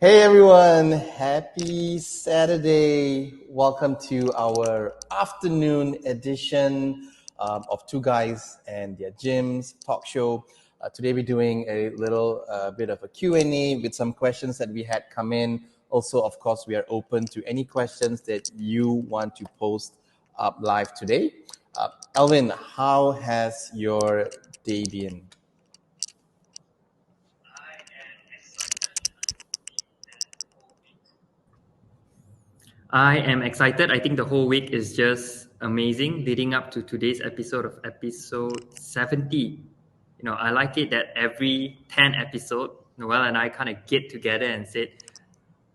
Hey everyone, happy Saturday. Welcome to our afternoon edition of Two Guys and Their Gyms talk show. Today we're doing a little bit of a Q&A with some questions that we had come in. Also, of course, we are open to any questions that you want to post up live today. Alvin, how has your day been? I am excited. I think the whole week is just amazing leading up to today's episode of episode 70. I like it that every 10 episode, Noel and I kind of get together and said,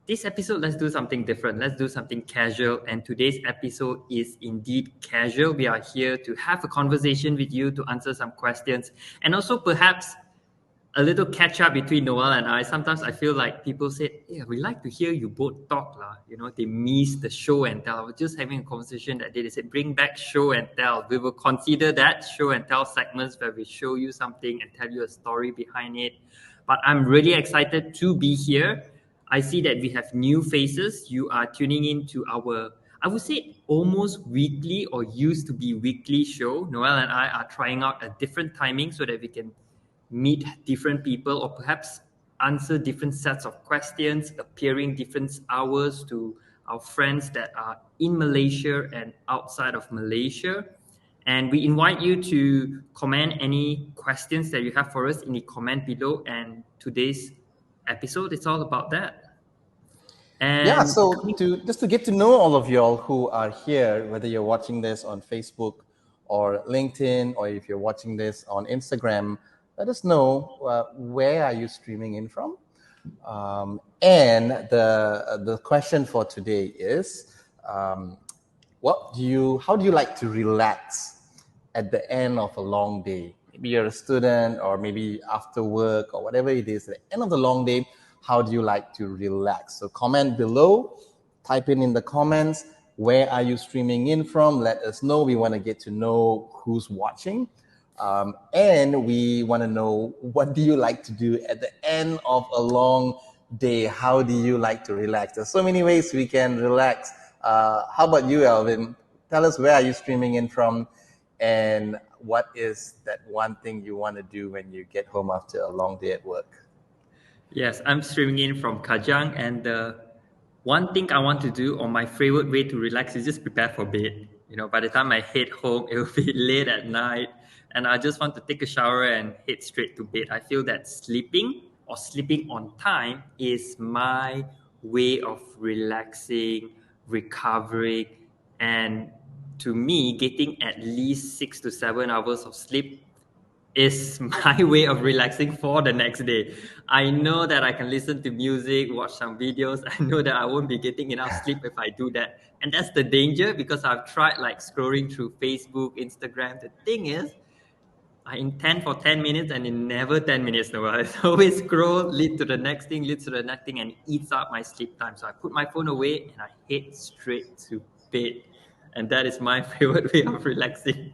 this episode, let's do something different. Let's do something casual. And today's episode is indeed casual. We are here to have a conversation with you, to answer some questions, and also perhaps a little catch up between Noel and I. Sometimes I feel like people say, "Yeah, we like to hear you both talk, lah." They miss the show and tell. I was just having a conversation that day. They said, "Bring back show and tell." We will consider that show and tell segments where we show you something and tell you a story behind it. But I'm really excited to be here. I see that we have new faces. You are tuning in to our, I would say, almost weekly or used to be weekly show. Noel and I are trying out a different timing so that we can meet different people or perhaps answer different sets of questions, appearing different hours to our friends that are in Malaysia and outside of Malaysia. And we invite you to comment any questions that you have for us in the comment below. And today's episode is all about that. Yeah, so just to get to know all of y'all who are here, whether you're watching this on Facebook or LinkedIn, or if you're watching this on Instagram, let us know where are you streaming in from. And the question for today is, how do you like to relax at the end of a long day? Maybe you're a student, or maybe after work, or whatever it is. At the end of the long day, how do you like to relax? So comment below, type in the comments, where are you streaming in from? Let us know. We want to get to know who's watching. And we want to know, what do you like to do at the end of a long day? How do you like to relax? There's so many ways we can relax. How about you, Alvin? Tell us, where are you streaming in from? And what is that one thing you want to do when you get home after a long day at work? Yes, I'm streaming in from Kajang, and the one thing I want to do, or my favorite way to relax, is just prepare for bed. By the time I head home, it will be late at night, and I just want to take a shower and head straight to bed. I feel that sleeping or sleeping on time is my way of relaxing, recovering, and to me, getting at least 6 to 7 hours of sleep is my way of relaxing for the next day. I know that I can listen to music, watch some videos. I know that I won't be getting enough sleep if I do that. And that's the danger, because I've tried like scrolling through Facebook, Instagram. The thing is, I intend for 10 minutes and in never 10 minutes. No, I always scroll, lead to the next thing, leads to the next thing, and it eats up my sleep time. So I put my phone away and I head straight to bed. And that is my favorite way of relaxing.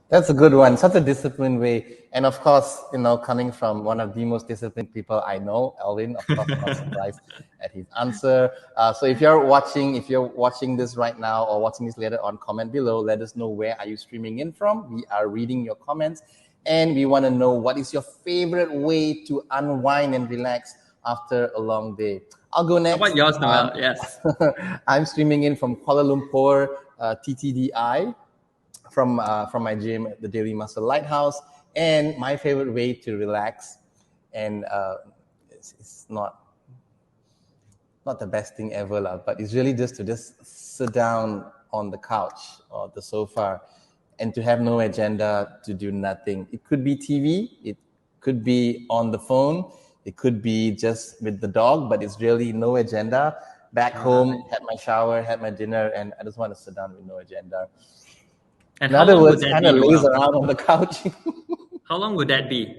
That's a good one. Such a disciplined way. And of course, coming from one of the most disciplined people I know, Alvin, of course, I'm not surprised at his answer. So if you're watching this right now or watching this later on, comment below. Let us know, where are you streaming in from? We are reading your comments. And we want to know, what is your favorite way to unwind and relax after a long day? I'll go next. How about yours, Noel? Yes. I'm streaming in from Kuala Lumpur, TTDI. From my gym at the Daily Muscle Lighthouse. And my favorite way to relax, and it's not the best thing ever, but it's really just to sit down on the couch or the sofa and to have no agenda, to do nothing. It could be TV, it could be on the phone, it could be just with the dog, but it's really no agenda. Back home, had my shower, had my dinner, and I just want to sit down with no agenda. And in other words, kind of laze around on the couch. How long would that be?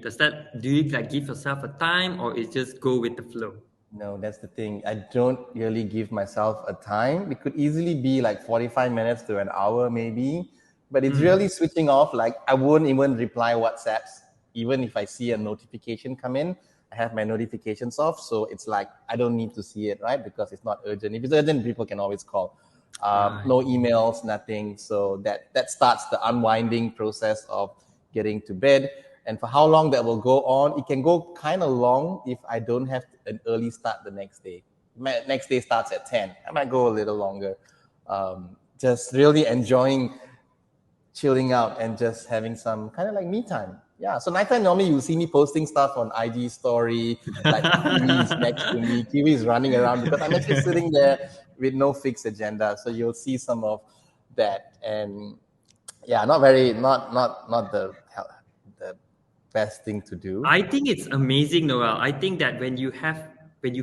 Do you give yourself a time, or is just go with the flow? No, that's the thing. I don't really give myself a time. It could easily be like 45 minutes to an hour maybe, but it's really switching off. Like, I wouldn't even reply WhatsApps, even if I see a notification come in. I have my notifications off, so it's like I don't need to see it, right? Because it's not urgent. If it's urgent, people can always call. No emails, nothing. So that starts the unwinding process of getting to bed. And for how long that will go on, it can go kind of long if I don't have an early start the next day. My next day starts at 10. I might go a little longer. Just really enjoying chilling out and just having some kind of like me time. Yeah, so nighttime normally you see me posting stuff on IG story, like Kiwi's next to me, Kiwi's running around because I'm actually sitting there with no fixed agenda. So you'll see some of that, and yeah, not the best thing to do. I think it's amazing, Noel. I think that when you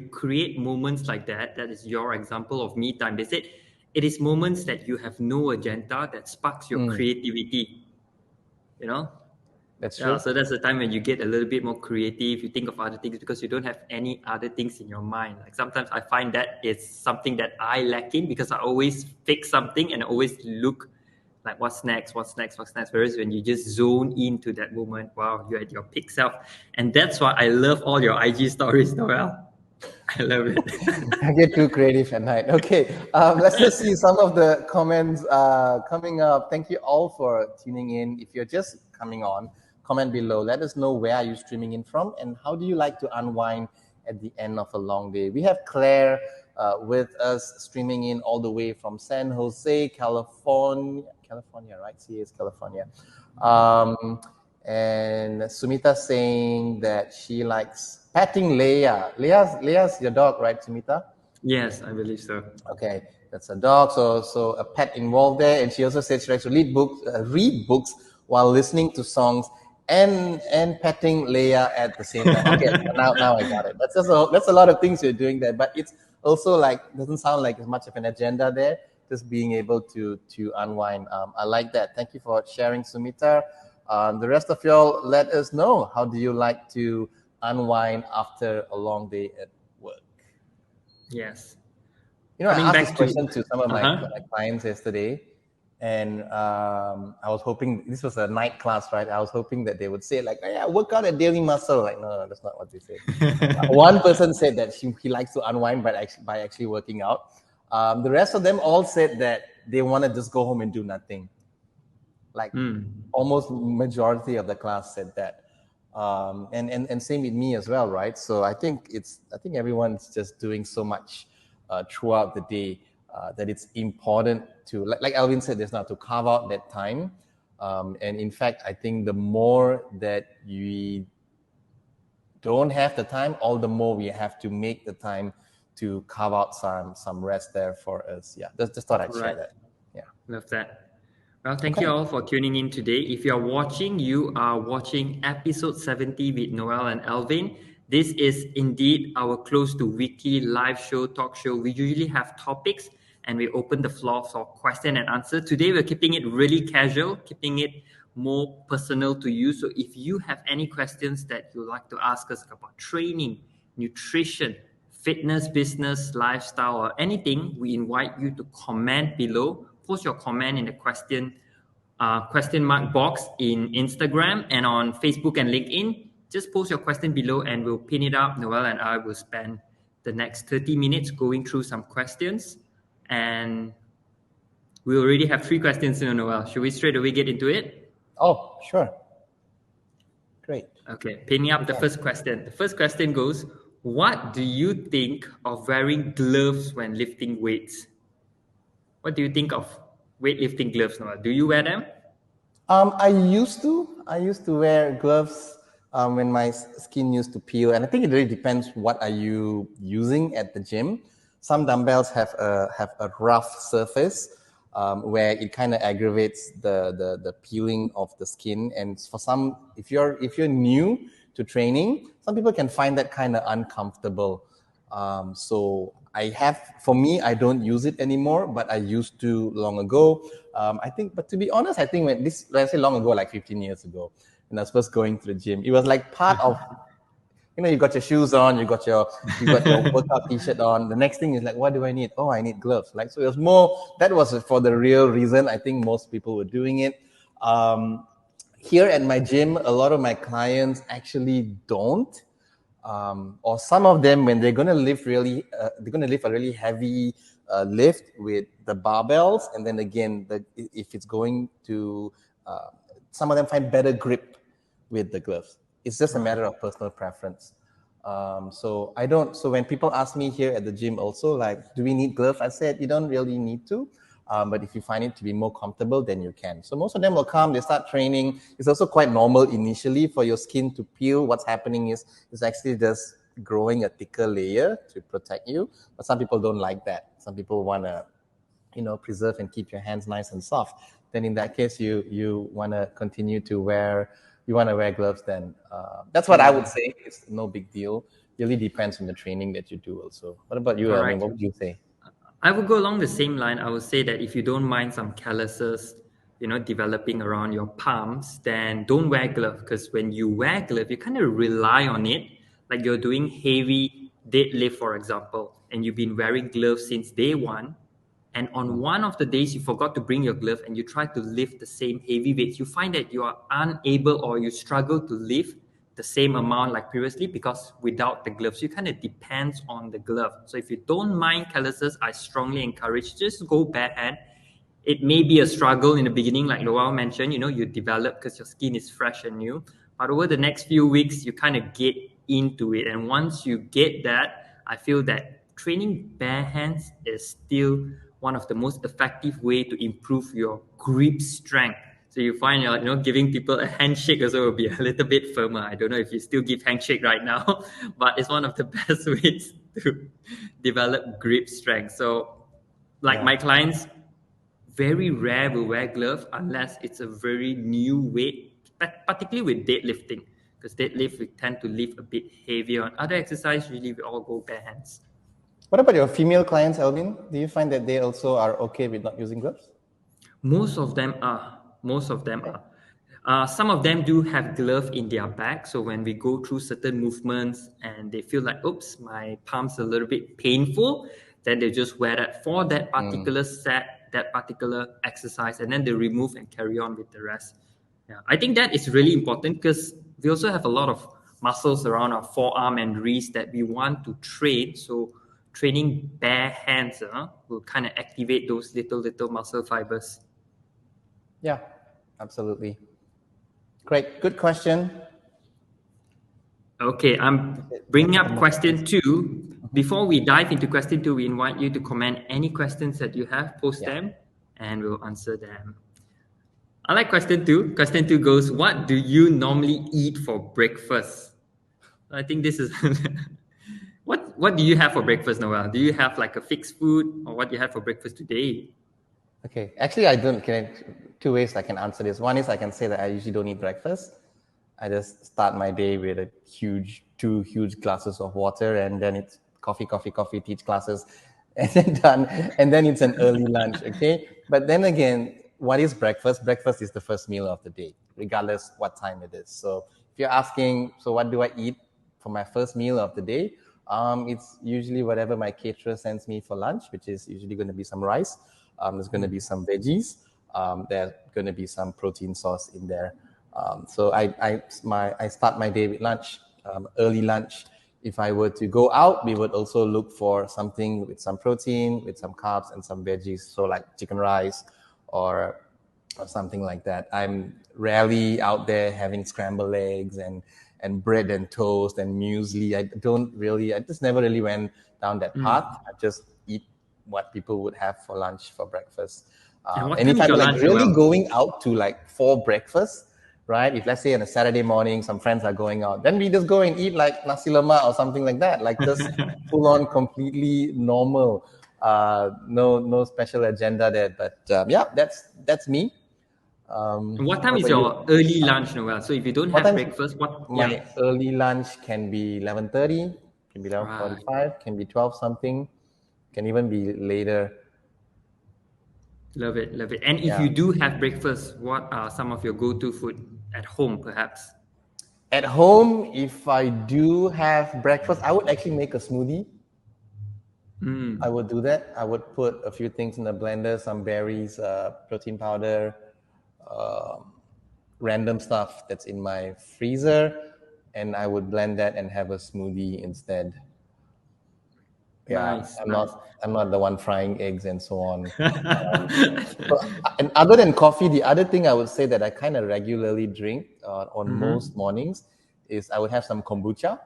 create moments like that, that is your example of me time. They said it is moments that you have no agenda that sparks your creativity. You know? That's true. So that's the time when you get a little bit more creative. You think of other things because you don't have any other things in your mind. Like sometimes I find that it's something that I lack in because I always fix something and I always look like what's next. Whereas when you just zone into that moment, wow, you're at your peak self. And that's why I love all your IG stories, Noel. I love it. I get too creative at night. Okay, let's just see some of the comments coming up. Thank you all for tuning in. If you're just coming on, comment below. Let us know where are you streaming in from and how do you like to unwind at the end of a long day. We have Claire with us streaming in all the way from San Jose, California, right? She is California. And Sumita saying that she likes patting Leia. Leia's your dog, right, Sumita? Yes, I believe so. Okay, that's a dog. So a pet involved there. And she also said she likes to read books while listening to songs and petting Leia at the same time. Okay, now I got it. That's a lot of things you're doing there, but it's also like doesn't sound like as much of an agenda there. Just being able to unwind. I like that. Thank you for sharing, Sumita. The rest of y'all, let us know, how do you like to unwind after a long day at work? Yes. I asked this question to some of my clients yesterday, and I was hoping, this was a night class, right? I was hoping that they would say like, oh, yeah, work out at Daily Muscle. Like, no, that's not what they said. One person said that he likes to unwind by actually working out. The rest of them all said that they want to just go home and do nothing. Like almost majority of the class said that, and same with me as well, right? So I think everyone's just doing so much throughout the day that it's important to, like Alvin said, there's not to carve out that time, and in fact, I think the more that we don't have the time, all the more we have to make the time to carve out some rest there for us. Yeah, just thought I'd share that. Yeah, love that. Well, thank you all for tuning in today. If you are watching episode 70 with Noel and Alvin. This is indeed our close to weekly live show, talk show. We usually have topics and we open the floor for question and answer. Today, we're keeping it really casual, keeping it more personal to you. So if you have any questions that you'd like to ask us about training, nutrition, fitness, business, lifestyle, or anything, we invite you to comment below. Post your comment in the question mark box in Instagram and on Facebook and LinkedIn. Just post your question below and we'll pin it up. Noel and I will spend the next 30 minutes going through some questions. And we already have 3 questions in, Noel. Should we straight away get into it? Oh, sure. Great. Okay, pinning up the first question. The first question goes, what do you think of wearing gloves when lifting weights? What do you think of weightlifting gloves, Noah? Do you wear them? I used to wear gloves when my skin used to peel, and I think it really depends what are you using at the gym. Some dumbbells have a rough surface where it kind of aggravates the peeling of the skin, and for some, if you're new to training, some people can find that kind of uncomfortable. So for me, I don't use it anymore, but I used to long ago. But to be honest, I think when I say long ago, like 15 years ago, when I was first going to the gym, it was like part of, you got your shoes on, you got your workout t-shirt on. The next thing is like, what do I need? Oh, I need gloves. Like, so it was more, that was for the real reason. I think most people were doing it. Here at my gym, a lot of my clients actually don't. or some of them when they're going to lift they're going to lift a really heavy lift with the barbells, and then again, if it's going to, some of them find better grip with the gloves. It's just a matter of personal preference. So when people ask me here at the gym also, like, do we need gloves? I said, you don't really need to. But if you find it to be more comfortable, then you can. So most of them will come, they start training. It's also quite normal initially for your skin to peel. What's happening is it's actually just growing a thicker layer to protect you. But some people don't like that. Some people want to, preserve and keep your hands nice and soft. Then in that case, you want to continue to wear gloves. Then that's what I would say. It's no big deal. Really depends on the training that you do also. What about you, Elvin? What would you say? I would go along the same line. I would say that if you don't mind some calluses, developing around your palms, then don't wear gloves, because when you wear gloves, you kind of rely on it. Like you're doing heavy deadlift, for example, and you've been wearing gloves since day one. And on one of the days you forgot to bring your glove and you try to lift the same heavy weights, you find that you are unable or you struggle to lift the same amount like previously, because without the gloves, you kind of depends on the glove. So if you don't mind calluses, I strongly encourage just go barehand. It may be a struggle in the beginning, like Lowell mentioned, you develop because your skin is fresh and new. But over the next few weeks, you kind of get into it. And once you get that, I feel that training bare hands is still one of the most effective way to improve your grip strength. So you find, giving people a handshake also will be a little bit firmer. I don't know if you still give handshake right now, but it's one of the best ways to develop grip strength. So my clients, very rare will wear gloves unless it's a very new weight, particularly with deadlifting, because deadlift we tend to lift a bit heavier. On other exercise, usually we all go bare hands. What about your female clients, Elvin? Do you find that they also are okay with not using gloves? Most of them are. Some of them do have glove in their bag. So when we go through certain movements and they feel like, oops, my palm's a little bit painful, then they just wear that for that particular set, that particular exercise, and then they remove and carry on with the rest. Yeah, I think that is really important because we also have a lot of muscles around our forearm and wrist that we want to train. So training bare hands will kind of activate those little muscle fibers. Yeah, absolutely. Great. Good question. Okay, I'm bringing up question 2. Before we dive into question 2, we invite you to comment any questions that you have, post them, and we'll answer them. I like question 2. Question 2 goes, what do you normally eat for breakfast? I think this is... What do you have for breakfast, Noel? Do you have like a fixed food, or what you have for breakfast today? Okay, actually I don't. Two ways I can answer this. One is I can say that I usually don't eat breakfast. I just start my day with two huge glasses of water, and then it's coffee, teach classes, and then done. And then it's an early lunch, okay? But then again, what is breakfast? Breakfast is the first meal of the day, regardless what time it is. So if you're asking, so what do I eat for my first meal of the day? It's usually whatever my caterer sends me for lunch, which is usually going to be some rice. There's going to be some veggies. There's going to be some protein source in there. So I start my day with lunch, early lunch. If I were to go out, we would also look for something with some protein, with some carbs and some veggies. So like chicken rice or something like that. I'm rarely out there having scrambled eggs and bread and toast and muesli. I just never really went down that path. I just eat what people would have for lunch, for breakfast. And if I'm like really going out to like for breakfast, right? If let's say on a Saturday morning, some friends are going out, then we just go and eat like nasi lemak or something like that, like just full on, completely normal. No special agenda there. But yeah, that's me. What time is your early lunch, Noel? So if you don't have breakfast, my early lunch can be 11:30, can be 11:45, can be 12 something, can even be later. Love it. And if you do have breakfast, what are some of your go-to food at home, perhaps? At home, if I do have breakfast, I would actually make a smoothie. I would do that. I would put a few things in the blender, some berries, protein powder, random stuff that's in my freezer. and I would blend that and have a smoothie instead. Yeah, Nice, I'm not the one frying eggs and so on. And other than coffee, the other thing I would say that I kind of regularly drink on most mornings is I would have some kombucha.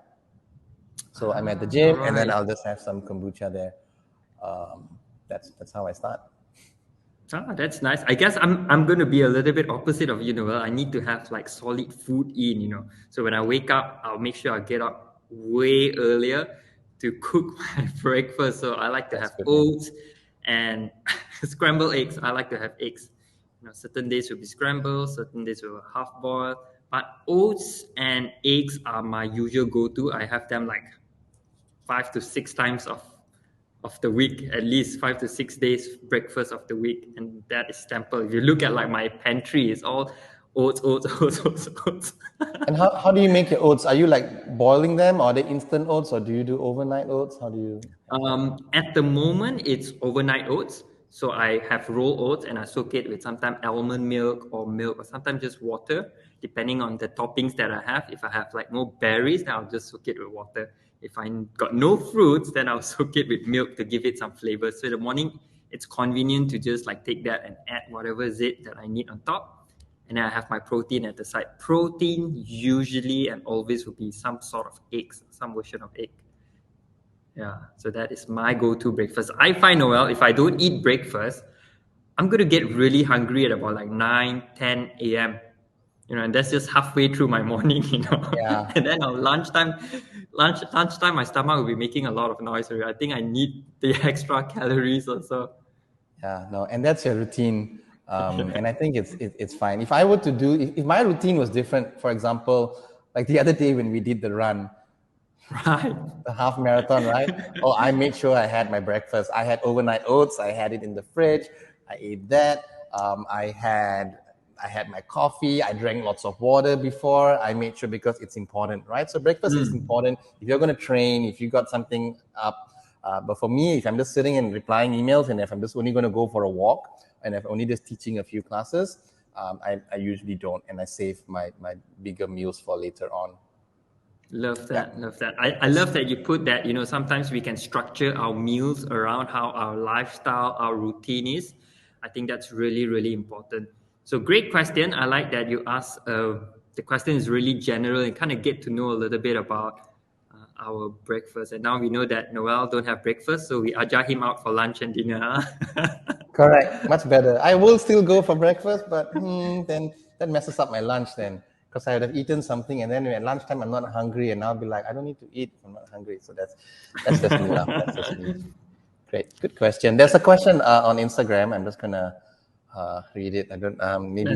So I'm at the gym, and then I'll just have some kombucha there. That's how I start. That's nice. I guess I'm going to be a little bit opposite of you, Noel. I need to have like solid food in. So when I wake up, I'll make sure I get up way earlier to cook my breakfast. So I like to have oats and scrambled eggs. I like to have eggs. Certain days will be scrambled, certain days will be half boiled. But oats and eggs are my usual go-to. I have them like 5 to 6 times of the week, at least 5 to 6 days breakfast of the week, and that is staple. If you look at like my pantry, it's all oats. And how do you make your oats? Are you like boiling them, or are they instant oats, or do you do overnight oats? How do you? At the moment, it's overnight oats. So I have raw oats and I soak it with sometimes almond milk or sometimes just water, depending on the toppings that I have. If I have like more berries, then I'll just soak it with water. If I got no fruits, then I'll soak it with milk to give it some flavor. So in the morning, it's convenient to just like take that and add whatever is it that I need on top. And then I have my protein at the side. Protein usually and always will be some sort of eggs, some version of egg. Yeah, so that is my go-to breakfast. I find, Noel, if I don't eat breakfast, I'm going to get really hungry at about like 9, 10 a.m. And that's just halfway through my morning, Yeah. And then on lunchtime, my stomach will be making a lot of noise. I think I need the extra calories also. Yeah, no, and that's your routine. And I think it's fine. If I were to do, if my routine was different, for example, like the other day when we did the run, right, the half marathon, right? Oh, I made sure I had my breakfast. I had overnight oats. I had it in the fridge. I ate that. I had my coffee. I drank lots of water before. I made sure because it's important, right? So breakfast is important. If you're going to train, if you got something up. But for me, if I'm just sitting and replying emails, and if I'm just only going to go for a walk, and if I'm only just teaching a few classes, I usually don't, and I save my bigger meals for later on. Love that. I love that you put that, sometimes we can structure our meals around how our lifestyle, our routine is. I think that's really, really important. So great question. I like that you asked, the question is really general and kind of get to know a little bit about our breakfast. And now we know that Noel don't have breakfast, so we ajar him out for lunch and dinner. Correct. Much better. I will still go for breakfast, but then that messes up my lunch then. Because I would have eaten something, and then at lunchtime I'm not hungry, and I'll be like, I don't need to eat if I'm not hungry. So that's just me now. That's just me. Great, good question. There's a question on Instagram. I'm just gonna read it. I don't. Maybe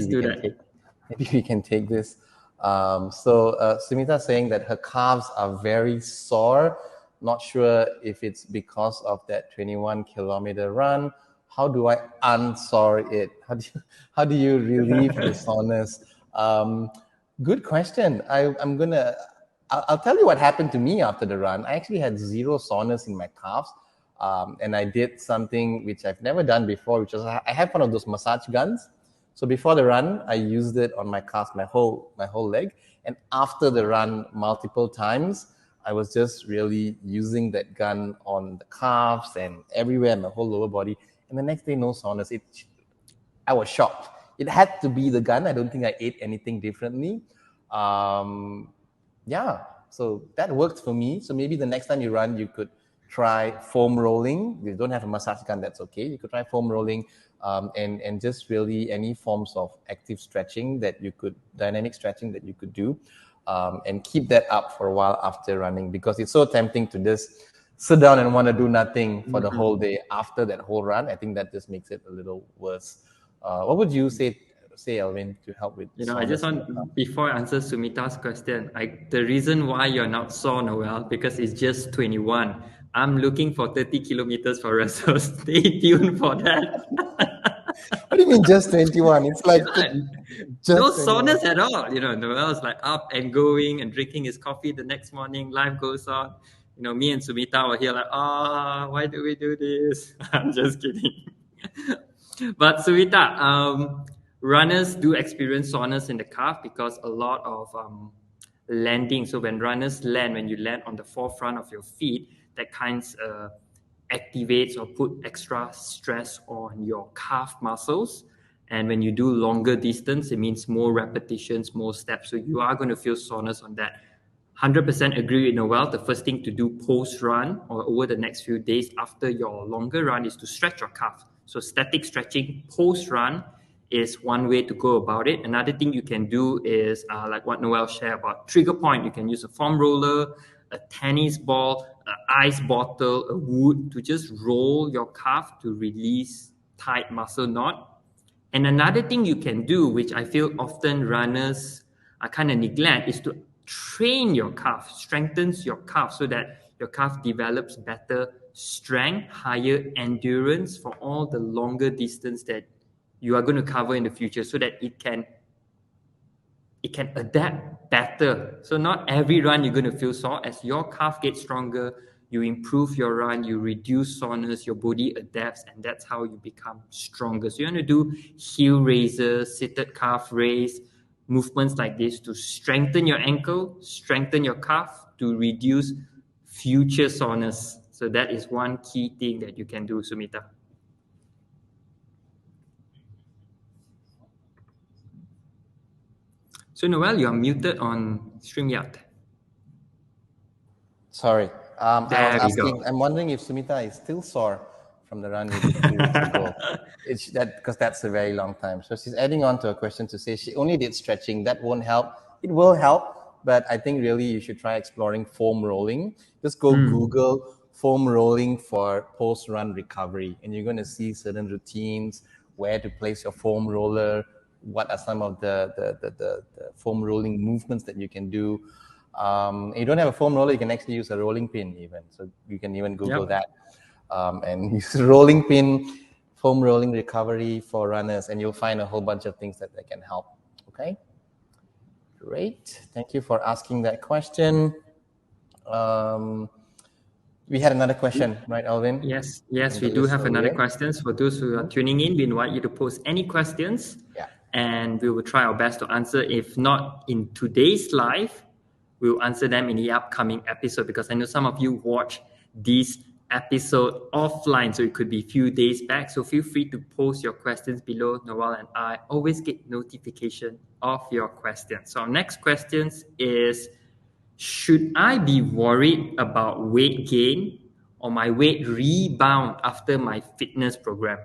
we can take this. So Sumita saying that her calves are very sore. Not sure if it's because of that 21-kilometer run. How do I unsore it? How do you relieve the soreness? Good question. I'll tell you what happened to me after the run. I actually had zero soreness in my calves. And I did something which I've never done before, which is I have one of those massage guns. So before the run, I used it on my calves, my whole leg. And after the run, multiple times, I was just really using that gun on the calves and everywhere, my whole lower body. And the next day, no soreness. I was shocked. It had to be the gun. I don't think I ate anything differently. Yeah, so that worked for me. So maybe the next time you run, you could try foam rolling. If you don't have a massage gun, that's okay. You could try foam rolling and just really any forms of active stretching dynamic stretching that you could do, and keep that up for a while after running, because it's so tempting to just sit down and want to do nothing for the whole day after that whole run. I think that just makes it a little worse. What would you say, Alvin, to help with? I just want, before I answer Sumita's question, the reason why you're not sore, Noel, because it's just 21. I'm looking for 30 kilometers for us, so stay tuned for that. What do you mean just 21? It's like no soreness at all. Noel's like up and going and drinking his coffee the next morning. Life goes on. Me and Sumita were here like, why do we do this? I'm just kidding. But Sumita, runners do experience soreness in the calf because a lot of landing. So when runners land, when you land on the forefront of your feet, that kind of activates or put extra stress on your calf muscles. And when you do longer distance, it means more repetitions, more steps. So you are going to feel soreness on that. 100% agree with Noel. The first thing to do post-run or over the next few days after your longer run is to stretch your calf. So static stretching post-run is one way to go about it. Another thing you can do is like what Noel shared about trigger point. You can use a foam roller, a tennis ball, an ice bottle, a wood to just roll your calf to release tight muscle knot. And another thing you can do, which I feel often runners kind of neglect, is to train your calf, strengthens your calf so that your calf develops better strength, higher endurance for all the longer distance that you are going to cover in the future, so that it can adapt better. So not every run you're going to feel sore. As your calf gets stronger, you improve your run, you reduce soreness, your body adapts, and that's how you become stronger. So you want to do heel raises, seated calf raise, movements like this to strengthen your ankle, strengthen your calf to reduce future soreness. So that is one key thing that you can do, Sumita. So Noel, you are muted on StreamYard. Sorry. I was There we asking, go. I'm wondering if Sumita is still sore from the run we did 2 weeks ago. It's that because that's a very long time. So she's adding on to a question to say she only did stretching. That won't help. It will help, but I think really you should try exploring foam rolling. Just go Google foam rolling for post-run recovery, and you're going to see certain routines, where to place your foam roller, what are some of the foam rolling movements that you can do. You don't have a foam roller, you can actually use a rolling pin even. So you can even Google that and use rolling pin, foam rolling recovery for runners, and you'll find a whole bunch of things that can help. Okay, great. Thank you for asking that question. We had another question, right, Alvin? Yes, we do have another question. For those who are tuning in, we invite you to post any questions, and we will try our best to answer. If not in today's live, we'll answer them in the upcoming episode, because I know some of you watch this episode offline, so it could be a few days back. So feel free to post your questions below. Noel and I always get notification of your questions. So our next question is, should I be worried about weight gain or my weight rebound after my fitness program?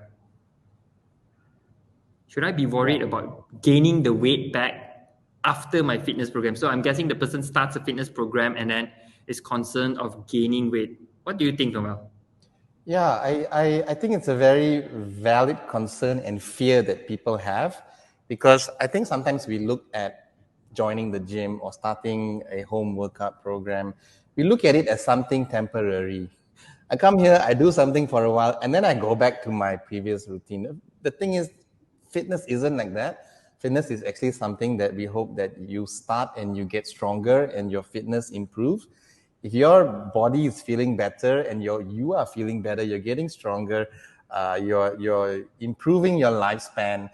Should I be worried about gaining the weight back after my fitness program? So I'm guessing the person starts a fitness program and then is concerned of gaining weight. What do you think, Noel? Yeah, I think it's a very valid concern and fear that people have, because I think sometimes we look at joining the gym or starting a home workout program, we look at it as something temporary. I come here, I do something for a while, and then I go back to my previous routine. The thing is, fitness isn't like that. Fitness is actually something that we hope that you start and you get stronger and your fitness improves. If your body is feeling better and you are feeling better, you're getting stronger, you're improving your lifespan,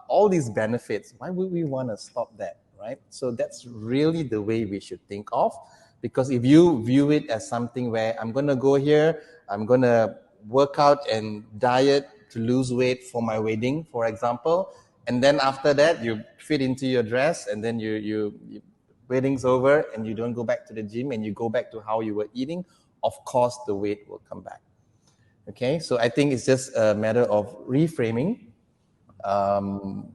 all these benefits, why would we want to stop that, right? So that's really the way we should think of, because if you view it as something where I'm going to go here, I'm going to work out and diet to lose weight for my wedding, for example, and then after that you fit into your dress, and then you wedding's over and you don't go back to the gym and you go back to how you were eating, of course the weight will come back. Okay, so I think it's just a matter of reframing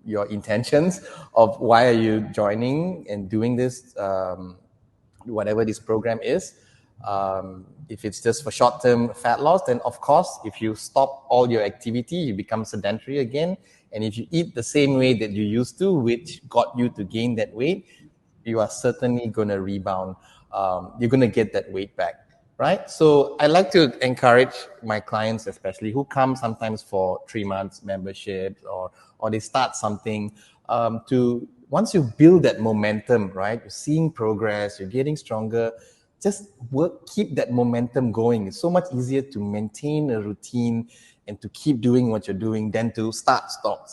your intentions of why are you joining and doing this, whatever this program is. If it's just for short-term fat loss, then of course, if you stop all your activity, you become sedentary again. And if you eat the same way that you used to, which got you to gain that weight, you are certainly going to rebound. You're going to get that weight back, right? So I like to encourage my clients, especially who come sometimes for 3 months membership or they start something, to once you build that momentum, right? You're seeing progress, you're getting stronger. Just keep that momentum going. It's so much easier to maintain a routine and to keep doing what you're doing than to start, stop,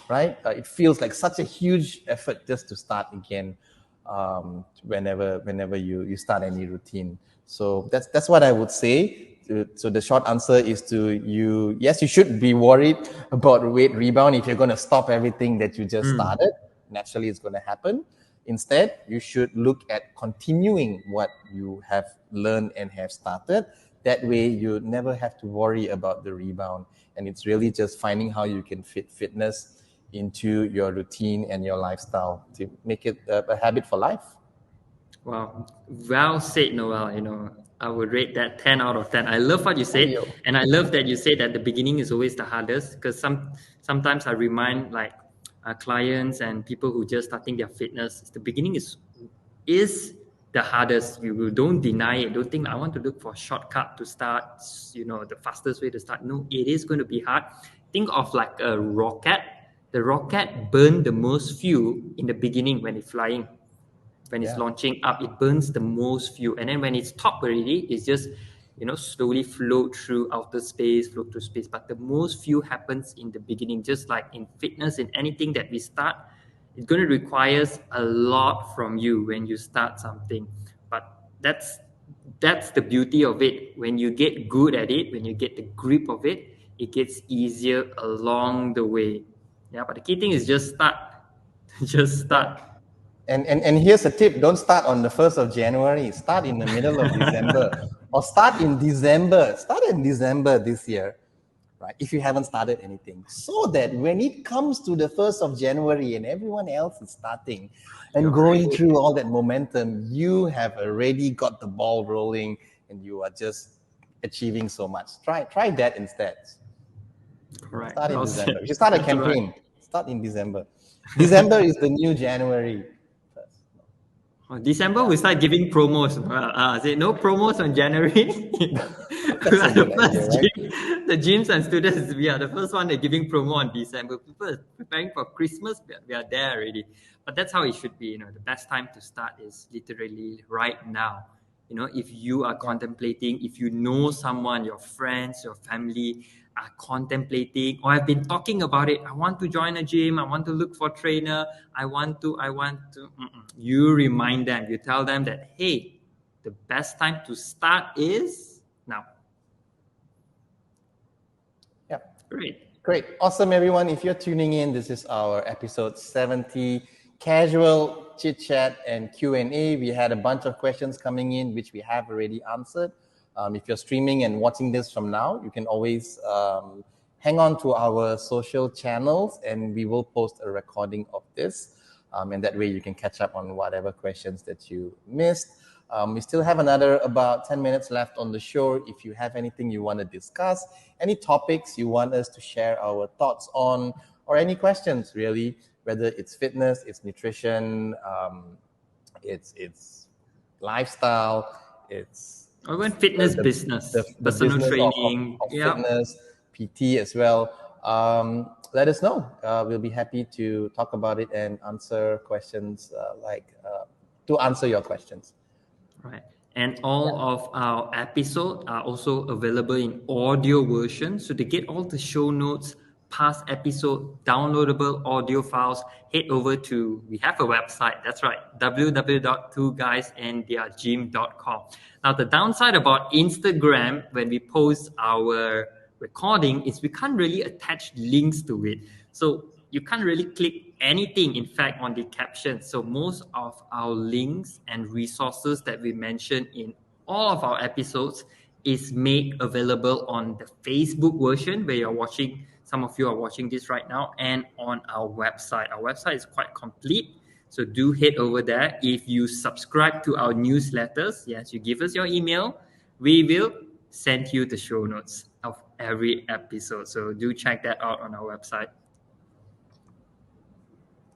right? It feels like such a huge effort just to start again. whenever you start any routine. So that's what I would say. So the short answer is yes, you should be worried about weight rebound if you're going to stop everything that you just started. Naturally, it's going to happen. Instead, you should look at continuing what you have learned and have started. That way, you never have to worry about the rebound. And it's really just finding how you can fit fitness into your routine and your lifestyle to make it a habit for life. Wow, well said, Noel. I would rate that 10 out of 10. I love what you said, and I love that you said that the beginning is always the hardest, because sometimes I remind like clients and people who just starting their fitness, the beginning is the hardest. You don't deny it. Don't think I want to look for a shortcut to start, the fastest way to start. No, it is going to be hard. Think of like a rocket. The rocket burns the most fuel in the beginning when it's flying. When it's launching up, it burns the most fuel. And then when it's top already, it's just, slowly float through outer space, float through space. But the most fuel happens in the beginning, just like in fitness, in anything that we start, it's going to require a lot from you when you start something. But that's the beauty of it. When you get good at it, when you get the grip of it, it gets easier along the way. Yeah, but the key thing is just start. Just start. And here's a tip: don't start on the 1st of January. Start in the middle of December, or start in December. Start in December this year, right? If you haven't started anything, so that when it comes to the 1st of January and everyone else is starting and going through all that momentum, you have already got the ball rolling and you are just achieving so much. Try that instead. Right. Start in December. If you start a campaign, start in December. December is the new January. December we start giving promos. Say no promos on January. The gyms and students, we are the first one that giving promo on December. People are preparing for Christmas, we are there already. But that's how it should be. The best time to start is literally right now. If you are contemplating, if you know someone, your friends, your family are contemplating or have been talking about it, I want to join a gym, I want to look for a trainer, I want to. You remind them, you tell them that, hey, the best time to start is now. Yeah. Great. Awesome, everyone. If you're tuning in, this is our episode 70, casual chit chat and Q&A. We had a bunch of questions coming in, which we have already answered. If you're streaming and watching this from now, you can always hang on to our social channels and we will post a recording of this. And that way you can catch up on whatever questions that you missed. We still have another about 10 minutes left on the show. If you have anything you want to discuss, any topics you want us to share our thoughts on, or any questions really, whether it's fitness, it's nutrition, it's lifestyle, or even fitness business, the personal business training, of fitness, PT as well. Let us know. We'll be happy to talk about it and answer questions to answer your questions. Right. And all of our episodes are also available in audio version. So to get all the show notes, past episode, downloadable audio files, head over to, we have a website, that's right, www.2guysandtheirgym.com. Now, the downside about Instagram, when we post our recording, is we can't really attach links to it. So you can't really click anything, in fact, on the caption. So most of our links and resources that we mention in all of our episodes is made available on the Facebook version where you're watching. Some of you are watching this right now, and on our website. Our website is quite complete, so do head over there. If you subscribe to our newsletters, yes, you give us your email, we will send you the show notes of every episode. So do check that out on our website.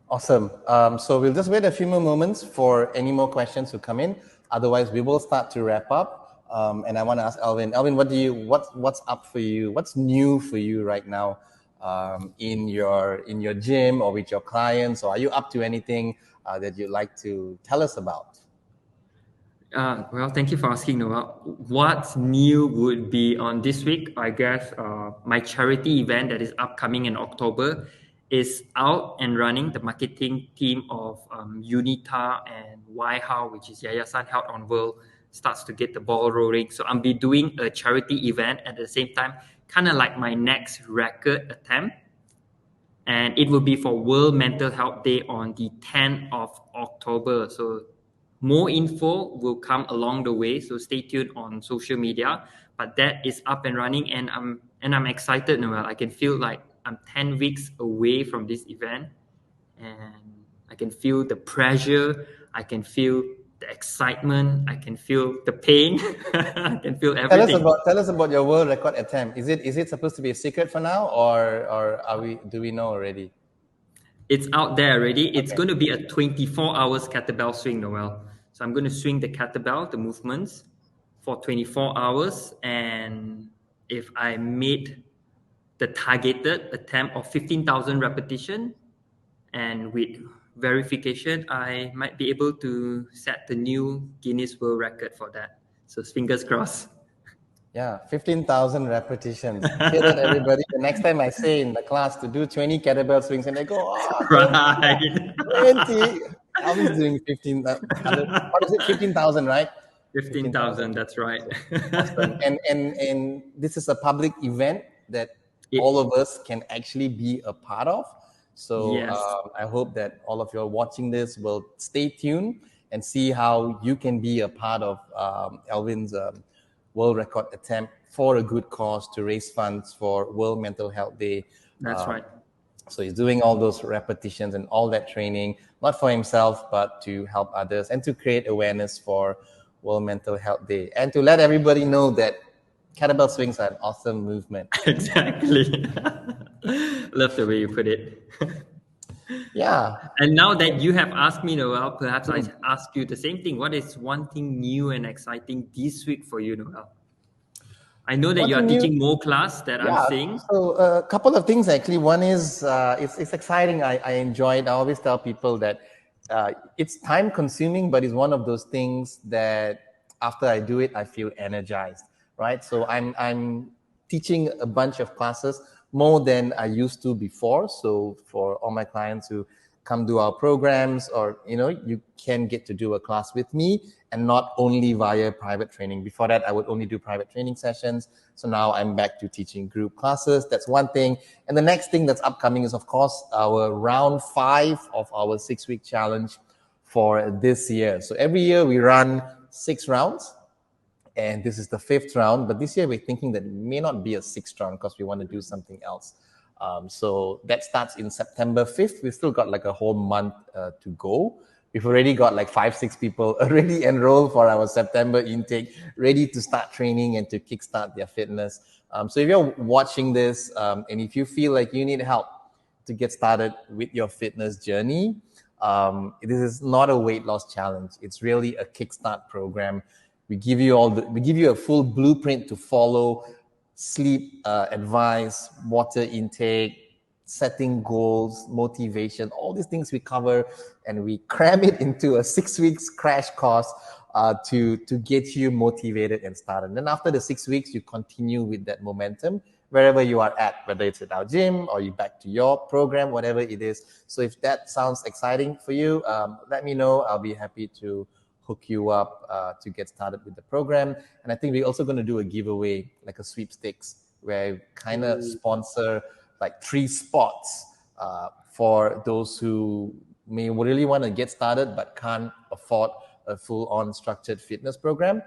Awesome. So we'll just wait a few more moments for any more questions to come in. Otherwise, we will start to wrap up. And I want to ask Alvin. Alvin, what's up for you? What's new for you right now in your gym or with your clients? Or are you up to anything that you'd like to tell us about? Well, thank you for asking, Noah. What's new would be on this week, I guess, my charity event that is upcoming in October. is out and running. The marketing team of Unita and YHow, which is Yayasan Health on World, starts to get the ball rolling. So I'll be doing a charity event at the same time, kind of like my next record attempt. And it will be for World Mental Health Day on the 10th of October. So more info will come along the way. So stay tuned on social media. But that is up and running, and I'm excited, Noel. I can feel like I'm 10 weeks away from this event, and I can feel the pressure. I can feel the excitement. I can feel the pain. I can feel everything. Tell us about your world record attempt. Is it supposed to be a secret for now, or do we know already? It's out there already. It's going to be a 24 hours kettlebell swing, Noel. So I'm going to swing the kettlebell, the movements, for 24 hours. And if I made the targeted attempt of 15,000 repetition, and with verification, I might be able to set the new Guinness World Record for that. So fingers crossed. Yeah, 15,000 repetitions. Hear that, everybody? The next time I say in the class to do 20 kettlebell swings, and they go, oh, right. 20. I was doing 15. What is it? 15,000, right? 15,000. That's right. Awesome. And this is a public event that all of us can actually be a part of. So yes. I hope that all of you are watching this will stay tuned and see how you can be a part of Alvin's world record attempt for a good cause to raise funds for World Mental Health Day. That's right. So he's doing all those repetitions and all that training, not for himself, but to help others and to create awareness for World Mental Health Day and to let everybody know that kettlebell swings are an awesome movement. Exactly. Love the way you put it. Yeah. And now that you have asked me, Noel, perhaps I ask you the same thing. What is one thing new and exciting this week for you, Noel? I know that you are teaching more class that I'm seeing. So a couple of things actually. One is it's exciting. I enjoy it. I always tell people that it's time consuming, but it's one of those things that after I do it, I feel energized, right? So I'm teaching a bunch of classes, more than I used to before. So for all my clients who come do our programs, or you can get to do a class with me, and not only via private training. Before that, I would only do private training sessions. So now I'm back to teaching group classes. That's one thing. And the next thing that's upcoming is, of course, our round 5 of our 6-week challenge for this year. So every year we run 6 rounds. And this is the 5th round, but this year we're thinking that it may not be a 6th round because we want to do something else. So that starts in September 5th. We've still got like a whole month to go. We've already got like 5-6 people already enrolled for our September intake, ready to start training and to kickstart their fitness. So if you're watching this and if you feel like you need help to get started with your fitness journey, this is not a weight loss challenge. It's really a kickstart program. We give you a full blueprint to follow: sleep advice, water intake, setting goals, motivation, all these things we cover, and we cram it into a 6 weeks crash course to get you motivated and started. And then after the 6 weeks, you continue with that momentum wherever you are at, whether it's at our gym or you back to your program, whatever it is. So if that sounds exciting for you, let me know. I'll be happy to hook you up to get started with the program. And I think we're also going to do a giveaway, like a sweepstakes, where I kind of sponsor like 3 spots for those who may really want to get started but can't afford a full-on structured fitness program.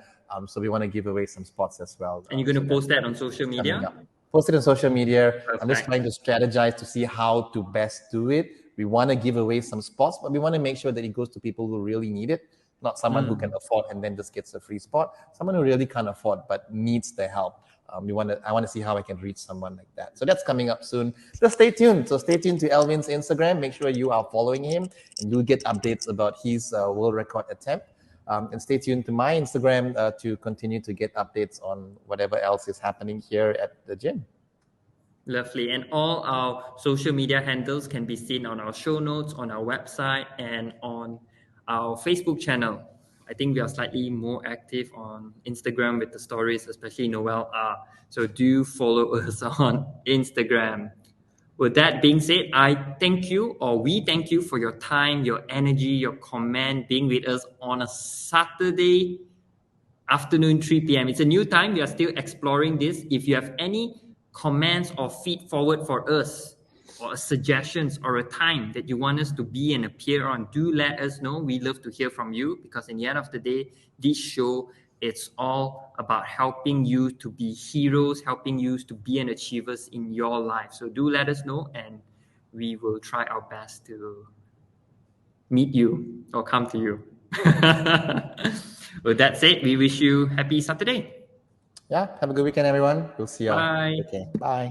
So we want to give away some spots as well. And you're going to post that on social media? Post it on social media. Perfect. I'm just trying to strategize to see how to best do it. We want to give away some spots, but we want to make sure that it goes to people who really need it. Not someone who can afford and then just gets a free spot. Someone who really can't afford but needs the help. I want to see how I can reach someone like that. So that's coming up soon. Just stay tuned. So stay tuned to Alvin's Instagram. Make sure you are following him, and you'll get updates about his world record attempt. And stay tuned to my Instagram to continue to get updates on whatever else is happening here at the gym. Lovely. And all our social media handles can be seen on our show notes, on our website, and on our Facebook channel. I think we are slightly more active on Instagram with the stories, especially Noel. So do follow us on Instagram. With that being said, I thank you, or we thank you for your time, your energy, your comment, being with us on a Saturday afternoon, 3 p.m. It's a new time. We are still exploring this. If you have any comments or feed forward for us, or suggestions, or a time that you want us to be and appear on, do let us know. We love to hear from you, because in the end of the day, this show, it's all about helping you to be heroes, helping you to be an achievers in your life. So do let us know, and we will try our best to meet you or come to you. With that said, we wish you happy Saturday. Yeah, have a good weekend, everyone. We'll see you all. Bye. Okay, bye.